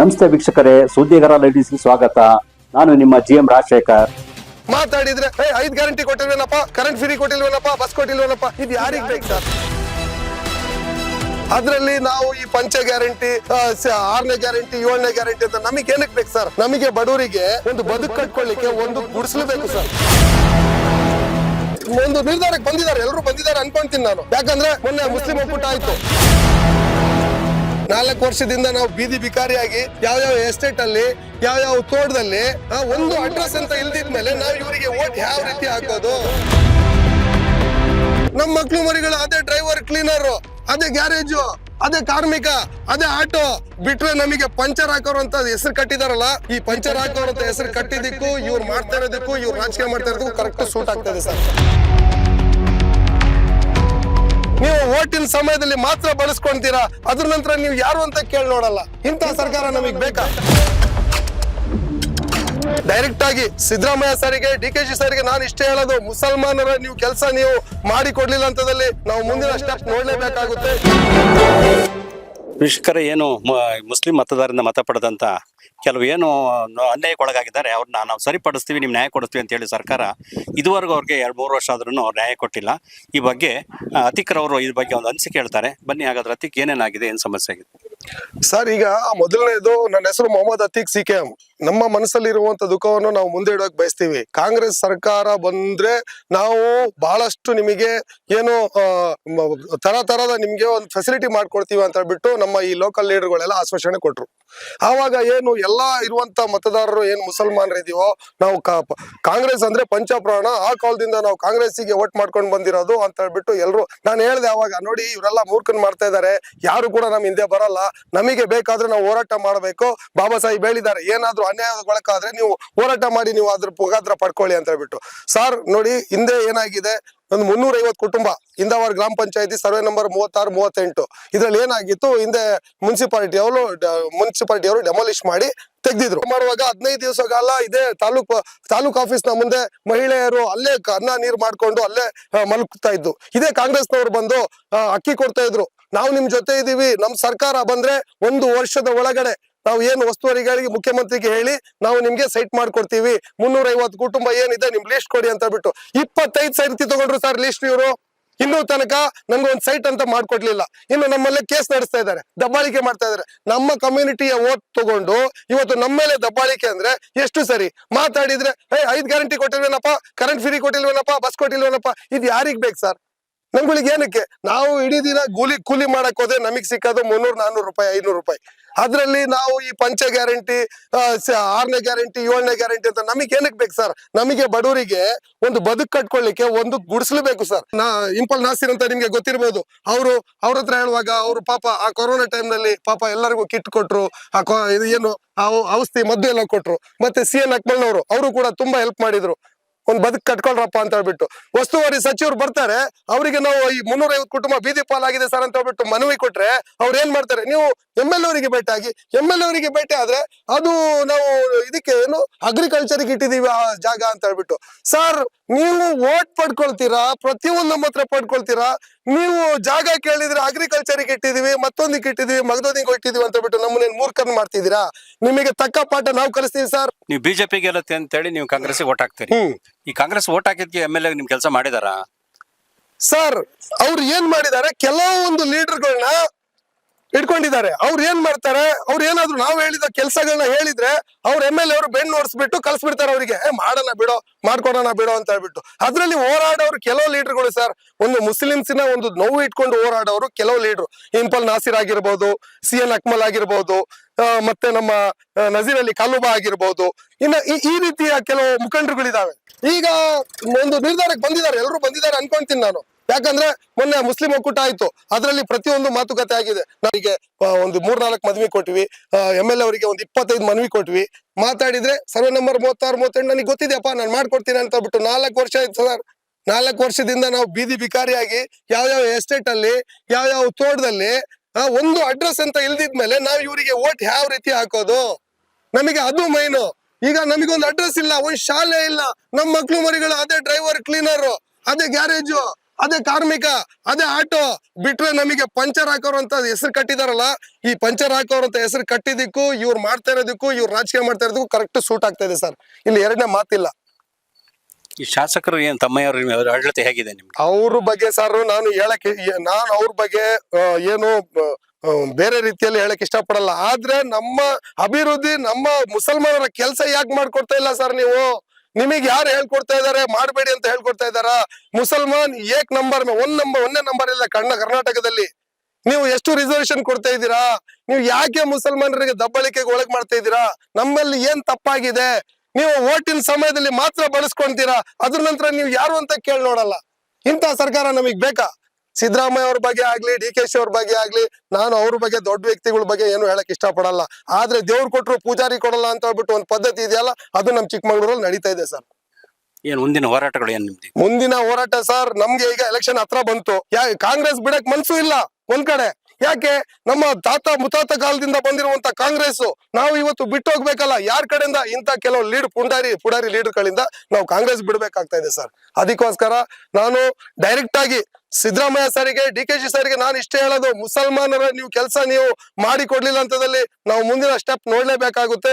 ನಮಸ್ತೆ ವೀಕ್ಷಕರೇ, ಸುದ್ದಿಗಾರ ಲೇಡೀಸ್ಗೆ ಸ್ವಾಗತ. ನಾನು ನಿಮ್ಮ GM ರಾಜಶೇಖರ್. ಮಾತಾಡಿದ್ರೆ 5 ಗ್ಯಾರಂಟಿ ಕೊಟ್ಟಿಲ್ವೇನಪ್ಪ, ಕರೆಂಟ್ ಫ್ರೀ ಕೊಟ್ಟಿಲ್ವೇನಪ್ಪ, ಬಸ್ ಕೊಟ್ಟಿಲ್ವೇನಪ್ಪ, ಇದು ಯಾರಿಗೆ ಬೇಕು ಸರ್? ಅದ್ರಲ್ಲಿ ನಾವು ಈ ಪಂಚ ಗ್ಯಾರಂಟಿ, 6ನೇ ಗ್ಯಾರಂಟಿ, 7ನೇ ಗ್ಯಾರಂಟಿ ಅಂತ ನಮಗೆ ಏನಕ್ಕೆ ಬೇಕು ಸರ್? ನಮಗೆ ಬಡವರಿಗೆ ಒಂದು ಬದುಕು ಕಟ್ಕೊಳ್ಳಿಕ್ಕೆ ಒಂದು ಗುಡಿಸಲು ಬೇಕು ಸರ್. ಒಂದು ನಿರ್ಧಾರಕ್ಕೆ ಬಂದಿದ್ದಾರೆ, ಎಲ್ಲರೂ ಬಂದಿದ್ದಾರೆ ಅನ್ಕೊಂತೀನಿ ನಾನು. ಯಾಕಂದ್ರೆ ಮೊನ್ನೆ ಮುಸ್ಲಿಂ ಒಕ್ಕೂಟ ಆಯ್ತು. 4 ವರ್ಷದಿಂದ ನಾವು ಬೀದಿ ಬಿಕಾರಿಯಾಗಿ ಯಾವ ಎಸ್ಟೇಟ್ ಅಲ್ಲಿ ಯಾವ ತೋಟದಲ್ಲಿ ಒಂದು ಅಡ್ರೆಸ್ ಅಂತ ಇಲ್ದಿದ್ಮೇಲೆ ನಾವು ಇವರಿಗೆ ವೋಟ್ ಯಾವ ರೀತಿ ಹಾಕೋದು? ನಮ್ಮ ಮಕ್ಳು ಮರಿಗಳು ಅದೇ ಡ್ರೈವರ್, ಕ್ಲೀನರ್, ಅದೇ ಗ್ಯಾರೇಜು, ಅದೇ ಕಾರ್ಮಿಕ, ಅದೇ ಆಟೋ ಬಿಟ್ರೆ ನಮಗೆ ಪಂಚರ್ ಹಾಕೋರು ಅಂತ ಹೆಸರು ಕಟ್ಟಿದಾರಲ್ಲ, ಈ ಪಂಚರ್ ಹಾಕೋರು ಅಂತ ಹೆಸರು ಕಟ್ಟಿದ್ದಕ್ಕೂ ಇವ್ರು ಮಾಡ್ತಾ ಇರೋದಕ್ಕೂ ಇವ್ರು ರಾಜಕೀಯ ಮಾಡ್ತಾ ಇರೋದಕ್ಕೂ ಕರೆಕ್ಟ್ ಸೂಟ್ ಆಗ್ತದೆ ಸರ್. ನೀವು ಓಟಿನ ಸಮಯದಲ್ಲಿ ಮಾತ್ರ ಬಳಸ್ಕೊಂತೀರಾ, ಅದ್ರ ನಂತರ ನೀವು ಯಾರು ಅಂತ ಕೇಳಿ ನೋಡಲ್ಲ. ಇಂತಹ ಸರ್ಕಾರ ನಮಗೆ ಬೇಕಾ? ಡೈರೆಕ್ಟ್ ಆಗಿ ಸಿದ್ದರಾಮಯ್ಯ ಸರಿಗೆ, DKG ಸರಿಗೆ ನಾನು ಇಷ್ಟೇ ಹೇಳೋದು, ಮುಸಲ್ಮಾನರ ನೀವು ಕೆಲಸ ನೀವು ಮಾಡಿ ಕೊಡ್ಲಿಲ್ಲ ಅಂತದಲ್ಲಿ ನಾವು ಮುಂದಿನ ಸ್ಟೆಪ್ ನೋಡ್ಲೇಬೇಕಾಗುತ್ತೆ. ವೀಕ್ಷಕರ, ಏನು ಮುಸ್ಲಿಂ ಮತದಾರರಿಂದ ಮತ ಪಡೆದಂತ ಕೆಲವು ಏನು ಅನ್ಯಾಯಕ್ಕೊಳಗಾಗಿದ್ದಾರೆ, ಅವ್ರನ್ನ ನಾವು ಸರಿಪಡಿಸ್ತೀವಿ, ನಿಮ್ ನ್ಯಾಯ ಕೊಡಿಸ್ತೀವಿ ಅಂತ ಹೇಳಿ ಸರ್ಕಾರ ಇದುವರೆಗೂ ಅವ್ರಿಗೆ 2-3 ವರ್ಷ ಆದ್ರೂ ಅವ್ರು ನ್ಯಾಯ ಕೊಟ್ಟಿಲ್ಲ. ಈ ಬಗ್ಗೆ ಅತಿಕ್ ಅವರು ಈ ಬಗ್ಗೆ ಒಂದು ಅನಿಸಿಕೆ ಹೇಳ್ತಾರೆ. ಬನ್ನಿ, ಹಾಗಾದ್ರೆ ಅತಿಕ್ ಏನೇನಾಗಿದೆ, ಏನ್ ಸಮಸ್ಯೆ ಆಗಿದೆ ಸರ್? ಈಗ ಮೊದಲನೇದು, ನನ್ನ ಹೆಸರು ಮೊಹಮ್ಮದ್ ಅತೀಕ್ CKM. ನಮ್ಮ ಮನಸ್ಸಲ್ಲಿ ಇರುವಂತ ದುಃಖವನ್ನು ನಾವು ಮುಂದೆ ಇಡೋಕೆ ಬಯಸ್ತೀವಿ. ಕಾಂಗ್ರೆಸ್ ಸರ್ಕಾರ ಬಂದ್ರೆ ನಾವು ಬಹಳಷ್ಟು ನಿಮಗೆ ಏನು ತರದ ನಿಮ್ಗೆ ಒಂದು ಫೆಸಿಲಿಟಿ ಮಾಡ್ಕೊಡ್ತೀವಿ ಅಂತ ಹೇಳ್ಬಿಟ್ಟು ನಮ್ಮ ಈ ಲೋಕಲ್ ಲೀಡರ್ಗಳೆಲ್ಲ ಆಶ್ವಾಸನೆ ಕೊಟ್ರು. ಆವಾಗ ಏನು ಎಲ್ಲಾ ಇರುವಂತ ಮತದಾರರು ಏನ್ ಮುಸಲ್ಮಾನರು ಇದೀವೋ, ನಾವು ಕಾಂಗ್ರೆಸ್ ಅಂದ್ರೆ ಪಂಚಪ್ರಾಣ, ಆ ಕಾಲದಿಂದ ನಾವು ಕಾಂಗ್ರೆಸ್ಸಿಗೆ ವೋಟ್ ಮಾಡ್ಕೊಂಡು ಬಂದಿರೋದು ಅಂತ ಹೇಳ್ಬಿಟ್ಟು ಎಲ್ರು ನಾನು ಹೇಳ್ದೆ ಅವಾಗ, ನೋಡಿ ಇವರೆಲ್ಲ ಮೂರ್ಖನ್ ಮಾಡ್ತಾ ಇದಾರೆ, ಯಾರು ಕೂಡ ನಮ್ ಹಿಂದೆ ಬರಲ್ಲ, ನಮಗೆ ಬೇಕಾದ್ರೆ ನಾವು ಹೋರಾಟ ಮಾಡಬೇಕು. ಬಾಬಾ ಸಾಹೇಬ್ ಹೇಳಿದ್ದಾರೆ, ಏನಾದ್ರೂ ಅನ್ಯಾಯಗೊಳಕಾದ್ರೆ ನೀವು ಹೋರಾಟ ಮಾಡಿ, ನೀವು ಅದ್ರ ಮುಖಾಂತರ ಪಡ್ಕೊಳ್ಳಿ ಅಂತ ಹೇಳ್ಬಿಟ್ಟು. ಸರ್ ನೋಡಿ, ಹಿಂದೆ ಏನಾಗಿದೆ, ಒಂದು 350 ಕುಟುಂಬ ಇಂದವರ್ ಗ್ರಾಮ ಪಂಚಾಯತಿ ಸರ್ವೆ ನಂಬರ್ 36-38 ಇದ್ರಲ್ಲಿ ಏನಾಗಿತ್ತು, ಹಿಂದೆ ಮುನ್ಸಿಪಾಲಿಟಿಯವರು ಡೆಮಾಲಿಷ್ ಮಾಡಿ ತೆಗ್ದಿದ್ರು. ಮಾಡುವಾಗ 15 ದಿವಸ ಕಾಲ ಇದೇ ತಾಲೂಕ್ ಆಫೀಸ್ ನ ಮುಂದೆ ಮಹಿಳೆಯರು ಅಲ್ಲೇ ಅನ್ನ ನೀರು ಮಾಡ್ಕೊಂಡು ಅಲ್ಲೇ ಮಲಗ್ತಾ ಇದ್ದು. ಇದೇ ಕಾಂಗ್ರೆಸ್ನವ್ರು ಬಂದು ಅಕ್ಕಿ ಕೊಡ್ತಾ ಇದ್ರು, ನಾವು ನಿಮ್ ಜೊತೆ ಇದೀವಿ, ನಮ್ ಸರ್ಕಾರ ಬಂದ್ರೆ 1 ವರ್ಷದ ಒಳಗಡೆ ನಾವು ಏನು ಒಸ್ತುವರಿಗಳಿಗೆ ಮುಖ್ಯಮಂತ್ರಿಗೆ ಹೇಳಿ ನಾವು ನಿಮ್ಗೆ ಸೈಟ್ ಮಾಡ್ಕೊಡ್ತೀವಿ, 350 ಕುಟುಂಬ ಏನಿದೆ ನಿಮ್ ಲಿಸ್ಟ್ ಕೊಡಿ ಅಂತ ಹೇಳ್ಬಿಟ್ಟು 25 ಸೈಟ್ ತಗೊಂಡ್ರು ಸರ್ ಲಿಸ್ಟ್ ಇವರು. ಇನ್ನೂ ತನಕ ನನ್ಗೊಂದು ಸೈಟ್ ಅಂತ ಮಾಡ್ಕೊಡ್ಲಿಲ್ಲ. ಇನ್ನು ನಮ್ಮಲ್ಲೇ ಕೇಸ್ ನಡೆಸ್ತಾ ಇದ್ದಾರೆ, ದಬ್ಬಾಳಿಕೆ ಮಾಡ್ತಾ ಇದಾರೆ. ನಮ್ಮ ಕಮ್ಯುನಿಟಿಯ ವೋಟ್ ತಗೊಂಡು ಇವತ್ತು ನಮ್ಮ ಮೇಲೆ ದಬ್ಬಾಳಿಕೆ ಅಂದ್ರೆ ಎಷ್ಟು ಸರಿ? ಮಾತಾಡಿದ್ರೆ 5 ಗ್ಯಾರಂಟಿ ಕೊಟ್ಟಿಲ್ವೇನಪ್ಪ, ಕರೆಂಟ್ ಫ್ರೀ ಕೊಟ್ಟಿಲ್ವೇನಪ್ಪ, ಬಸ್ ಕೊಟ್ಟಿಲ್ವೇನಪ್ಪ, ಇದು ಯಾರಿಗ್ ಬೇಕು ಸರ್? ನಮ್ಗಳಿಗೆ ಏನಕ್ಕೆ? ನಾವು ಇಡೀ ದಿನ ಕೂಲಿ ಮಾಡಕ್ ಹೋದ್ರೆ ನಮಗ್ ಸಿಕ್ಕೋದು 300-400 ರೂಪಾಯಿ, 500 ರೂಪಾಯಿ. ಅದ್ರಲ್ಲಿ ನಾವು ಈ ಪಂಚ ಗ್ಯಾರಂಟಿ, 6ನೇ ಗ್ಯಾರಂಟಿ, 7ನೇ ಗ್ಯಾರಂಟಿ ಅಂತ ನಮಗ್ ಏನಕ್ಕೆ ಬೇಕು ಸರ್? ನಮಗೆ ಬಡವರಿಗೆ ಒಂದು ಬದುಕು ಕಟ್ಕೊಳ್ಳಿಕ್ಕೆ ಒಂದು ಗುಡಿಸಲು ಬೇಕು ಸರ್. ಇಂಪಲ್ ನಾಸಿರ್ ಅಂತ ನಿಮ್ಗೆ ಗೊತ್ತಿರ್ಬೋದು, ಅವ್ರ ಹತ್ರ ಹೇಳುವಾಗ ಅವರು ಪಾಪ ಆ ಕೊರೋನಾ ಟೈಮ್ ನಲ್ಲಿ ಪಾಪ ಎಲ್ಲರಿಗೂ ಕಿಟ್ ಕೊಟ್ರು, ಇದು ಏನು ಔಷಧಿ ಮದ್ದು ಎಲ್ಲ ಕೊಟ್ರು. ಮತ್ತೆ CN ಅಕ್ಮಲ್ನವರು ಅವರು ಕೂಡ ತುಂಬಾ ಹೆಲ್ಪ್ ಮಾಡಿದ್ರು, ಒಂದ್ ಬದುಕು ಕಟ್ಕೊಳ್ರಪ್ಪ ಅಂತ ಹೇಳ್ಬಿಟ್ಟು. ಉಸ್ತುವಾರಿ ಸಚಿವರು ಬರ್ತಾರೆ, ಅವರಿಗೆ ನಾವು ಈ 350 ಕುಟುಂಬ ಬೀದಿ ಪಾಲಾಗಿದೆ ಸರ್ ಅಂತ ಹೇಳ್ಬಿಟ್ಟು ಮನವಿ ಕೊಟ್ರೆ ಅವ್ರು ಏನ್ ಮಾಡ್ತಾರೆ, ನೀವು MLA ಅವರಿಗೆ ಭೇಟಿ ಆಗಿ, MLA ಅವರಿಗೆ ಭೇಟಿ ಆದ್ರೆ ಅದು ನಾವು ಇದಕ್ಕೆ ಏನು ಅಗ್ರಿಕಲ್ಚರ್ಗೆ ಇಟ್ಟಿದೀವಿ ಆ ಜಾಗ ಅಂತ ಹೇಳ್ಬಿಟ್ಟು. ಸರ್, ನೀವು ವೋಟ್ ಪಡ್ಕೊಳ್ತೀರಾ, ಪ್ರತಿಯೊಂದು ನಮ್ಮ ಹತ್ರ ಪಡ್ಕೊಳ್ತೀರಾ, ನೀವು ಜಾಗ ಕೇಳಿದ್ರೆ ಅಗ್ರಿಕಲ್ಚರ್ಗೆ ಇಟ್ಟಿದೀವಿ, ಮತ್ತೊಂದಕ್ಕೆ ಇಟ್ಟಿದೀವಿ, ಮಗದೊಂದಿಗೆ ಇಟ್ಟಿದೀವಿ ಅಂತ ಹೇಳ್ಬಿಟ್ಟು ನಮ್ಮನ್ನ ಮೂರ್ಖನ್ ಮಾಡ್ತಿದ್ದೀರಾ. ನಿಮಗೆ ತಕ್ಕ ಪಾಠ ನಾವು ಕಲಿಸ್ತೀವಿ ಸರ್. ನೀವು BJP ಗೆಲ್ಲುತ್ತೆ ಅಂತ ಹೇಳಿ ನೀವು ಕಾಂಗ್ರೆಸ್ ವೋಟ್ ಹಾಕ್ತೀರಿ. ಈ ಕಾಂಗ್ರೆಸ್ ವೋಟ್ ಹಾಕಿದ್ಕೆ MLA ನಿಮ್ ಕೆಲಸ ಮಾಡಿದಾರ ಸರ್? ಅವ್ರು ಏನ್ ಮಾಡಿದ್ದಾರೆ, ಕೆಲವೊಂದು ಲೀಡರ್ಗಳನ್ನ ಇಟ್ಕೊಂಡಿದ್ದಾರೆ. ಅವ್ರು ಏನ್ ಮಾಡ್ತಾರೆ, ಅವ್ರು ಏನಾದ್ರು ನಾವು ಹೇಳಿದ ಕೆಲಸಗಳನ್ನ ಹೇಳಿದ್ರೆ ಅವ್ರ MLA ಅವರು ಬೆನ್ನು ಓಡಿಸ್ಬಿಟ್ಟು ಕಳ್ಸ್ಬಿಡ್ತಾರೆ ಅವ್ರಿಗೆ, ಮಾಡೋಣ ಬಿಡೋ, ಮಾಡ್ಕೊಡೋಣ ಬಿಡೋ ಅಂತ ಹೇಳ್ಬಿಟ್ಟು. ಅದ್ರಲ್ಲಿ ಹೋರಾಡೋರು ಕೆಲವು ಲೀಡರ್ಗಳು ಸರ್, ಒಂದು ಮುಸ್ಲಿಮ್ಸಿನ ಒಂದು ನೋವು ಇಟ್ಕೊಂಡು ಹೋರಾಡೋರು ಕೆಲವು ಲೀಡರ್, ಇಂಪಲ್ ನಾಸಿರ್ ಆಗಿರ್ಬೋದು, CN ಅಕ್ಮಲ್ ಆಗಿರ್ಬೋದು, ಮತ್ತೆ ನಮ್ಮ ನಜೀರ್ ಅಲಿ ಕಾಲುಬಾ ಆಗಿರ್ಬೋದು, ಇನ್ನ ಈ ರೀತಿಯ ಕೆಲವು ಮುಖಂಡರುಗಳಿದಾವೆ. ಈಗ ಒಂದು ನಿರ್ಧಾರಕ್ಕೆ ಬಂದಿದ್ದಾರೆ, ಎಲ್ಲರೂ ಬಂದಿದ್ದಾರೆ ಅನ್ಕೊಂತೀನಿ ನಾನು. ಯಾಕಂದ್ರೆ ಮೊನ್ನೆ ಮುಸ್ಲಿಂ ಒಕ್ಕೂಟ ಆಯ್ತು, ಅದರಲ್ಲಿ ಪ್ರತಿಯೊಂದು ಮಾತುಕತೆ ಆಗಿದೆ. ನಾವೀಗೆ ಒಂದು 3-4 ಮನವಿ ಕೊಟ್ವಿ, MLA ಅವರಿಗೆ ಒಂದು 25 ಮನವಿ ಕೊಟ್ವಿ. ಮಾತಾಡಿದ್ರೆ ಸರ್ವೆ ನಂಬರ್ 36-38 ನನಗೆ ಗೊತ್ತಿದೆಯಪ್ಪ, ನಾನು ಮಾಡ್ಕೊಡ್ತೀನಿ ಅಂತ ಹೇಳ್ಬಿಟ್ಟು 4 ವರ್ಷ ಆಯ್ತು ಸರ್. 4 ವರ್ಷದಿಂದ ನಾವು ಬೀದಿ ಬಿಕಾರಿಯಾಗಿ ಯಾವ ಎಸ್ಟೇಟ್ ಅಲ್ಲಿ ಯಾವ ತೋಟದಲ್ಲಿ ಒಂದು ಅಡ್ರೆಸ್ ಅಂತ ಇಲ್ದಿದ್ಮೇಲೆ ನಾವು ಇವರಿಗೆ ವೋಟ್ ಯಾವ ರೀತಿ ಹಾಕೋದು? ನಮಗೆ ಅದು ಮೈನು. ಈಗ ನಮಗೊಂದು ಅಡ್ರೆಸ್ ಇಲ್ಲ, ಒಂದ್ ಶಾಲೆ ಇಲ್ಲ, ನಮ್ಮ ಮಕ್ಳು ಮರಿಗಳು ಅದೇ ಡ್ರೈವರ್, ಕ್ಲೀನರ್, ಅದೇ ಗ್ಯಾರೇಜು, ಅದೇ ಕಾರ್ಮಿಕ, ಅದೇ ಆಟೋ ಬಿಟ್ರೆ ನಮಗೆ ಪಂಚರ್ ಹಾಕೋರು ಅಂತ ಹೆಸರು ಕಟ್ಟಿದಾರಲ್ಲ, ಈ ಪಂಚರ್ ಹಾಕೋರು ಅಂತ ಹೆಸರು ಕಟ್ಟಿದ್ದಕ್ಕೂ ಇವ್ರು ಮಾಡ್ತಾ ಇರೋದಕ್ಕೂ ಇವ್ರು ರಾಜಕೀಯ ಮಾಡ್ತಾ ಇರೋದಕ್ಕೂ ಕರೆಕ್ಟ್ ಸೂಟ್ ಆಗ್ತಾ ಇದೆ ಸರ್. ಇಲ್ಲಿ ಎರಡನೇ ಮಾತಿಲ್ಲ. ಈ ಶಾಸಕರು ಏನು ತಮ್ಮಯ್ಯವ್ರ ಆಡಳಿತ ಹೇಗಿದೆ ನಿಮ್ಗೆ? ಅವ್ರ ಬಗ್ಗೆ ಸರ್ ನಾನು ಅವ್ರ ಬಗ್ಗೆ ಏನು ಬೇರೆ ರೀತಿಯಲ್ಲಿ ಹೇಳಕ್ ಇಷ್ಟಪಡಲ್ಲ. ಆದ್ರೆ ನಮ್ಮ ಅಭಿವೃದ್ಧಿ, ನಮ್ಮ ಮುಸಲ್ಮಾನರ ಕೆಲಸ ಯಾಕೆ ಮಾಡ್ಕೊಡ್ತಾ ಇಲ್ಲ ಸರ್ ನೀವು? ನಿಮಗೆ ಯಾರು ಹೇಳ್ಕೊಡ್ತಾ ಇದಾರೆ ಮಾಡಬೇಡಿ ಅಂತ ಹೇಳ್ಕೊಡ್ತಾ ಇದಾರ? ಮುಸಲ್ಮಾನ್ ಒಂದೇ ನಂಬರ್ ಇಲ್ಲ ಕರ್ನಾಟಕದಲ್ಲಿ. ನೀವು ಎಷ್ಟು ರಿಸರ್ವೇಶನ್ ಕೊಡ್ತಾ ಇದ್ದೀರಾ? ನೀವು ಯಾಕೆ ಮುಸಲ್ಮಾನರಿಗೆ ದಬ್ಬಳಿಕೆಗೆ ಒಳಗ್ ಮಾಡ್ತಾ ಇದ್ದೀರಾ? ನಮ್ಮಲ್ಲಿ ಏನ್ ತಪ್ಪಾಗಿದೆ? ನೀವು ಓಟಿನ ಸಮಯದಲ್ಲಿ ಮಾತ್ರ ಬಳಸ್ಕೊಂತೀರಾ, ಅದ್ರ ನಂತರ ನೀವು ಯಾರು ಅಂತ ಕೇಳಿ ನೋಡಲ್ಲ. ಇಂಥ ಸರ್ಕಾರ ನಮಗ್ ಬೇಕಾ? ಸಿದ್ದರಾಮಯ್ಯ ಅವ್ರ ಬಗ್ಗೆ ಆಗ್ಲಿ, DK ಅವ್ರ ಬಗ್ಗೆ ಆಗ್ಲಿ, ನಾನು ಅವ್ರ ಬಗ್ಗೆ ದೊಡ್ಡ ವ್ಯಕ್ತಿಗಳ ಬಗ್ಗೆ ಏನು ಹೇಳಕ್ ಇಷ್ಟಪಡಲ್ಲ. ಆದ್ರೆ ದೇವ್ರು ಕೊಟ್ರು ಪೂಜಾರಿ ಕೊಡಲ್ಲ ಅಂತ ಹೇಳ್ಬಿಟ್ಟು ಒಂದು ಪದ್ಧತಿ ಇದೆಯಲ್ಲ, ಅದು ನಮ್ ಚಿಕ್ಕಮಗಳೂರಲ್ಲಿ ನಡೀತಾ ಇದೆ ಸರ್. ಏನು ಮುಂದಿನ ಹೋರಾಟಗಳು ಏನು ನಿಮ್ದು? ಮುಂದಿನ ಹೋರಾಟ ಸರ್, ನಮ್ಗೆ ಈಗ ಎಲೆಕ್ಷನ್ ಹತ್ರ ಬಂತು. ಕಾಂಗ್ರೆಸ್ ಬಿಡಕ್ ಮನ್ಸು ಇಲ್ಲ ಒಂದ್ ಕಡೆ. ಯಾಕೆ? ನಮ್ಮ ತಾತ ಮುತ್ತಾತ ಕಾಲದಿಂದ ಬಂದಿರುವಂತ ಕಾಂಗ್ರೆಸ್ ನಾವು ಇವತ್ತು ಬಿಟ್ಟು ಹೋಗ್ಬೇಕಲ್ಲ. ಯಾರ ಕಡೆಯಿಂದ? ಇಂತ ಕೆಲವು ಪುಡಾರಿ ಲೀಡರ್ಗಳಿಂದ ನಾವು ಕಾಂಗ್ರೆಸ್ ಬಿಡ್ಬೇಕಾಗ್ತಾ ಇದೆ ಸರ್. ಅದಕ್ಕೋಸ್ಕರ ನಾನು ಡೈರೆಕ್ಟ್ ಆಗಿ ಸಿದ್ದರಾಮಯ್ಯ ಸರಿಗೆ, DK ಸರಿಗೆ ನಾನು ಇಷ್ಟೇ ಹೇಳೋದು, ಮುಸಲ್ಮಾನರ ನೀವು ಕೆಲಸ ನೀವು ಮಾಡಿ ಕೊಡ್ಲಿಲ್ಲ ಅಂತದಲ್ಲಿ ನಾವು ಮುಂದಿನ ಸ್ಟೆಪ್ ನೋಡ್ಲೇಬೇಕಾಗುತ್ತೆ.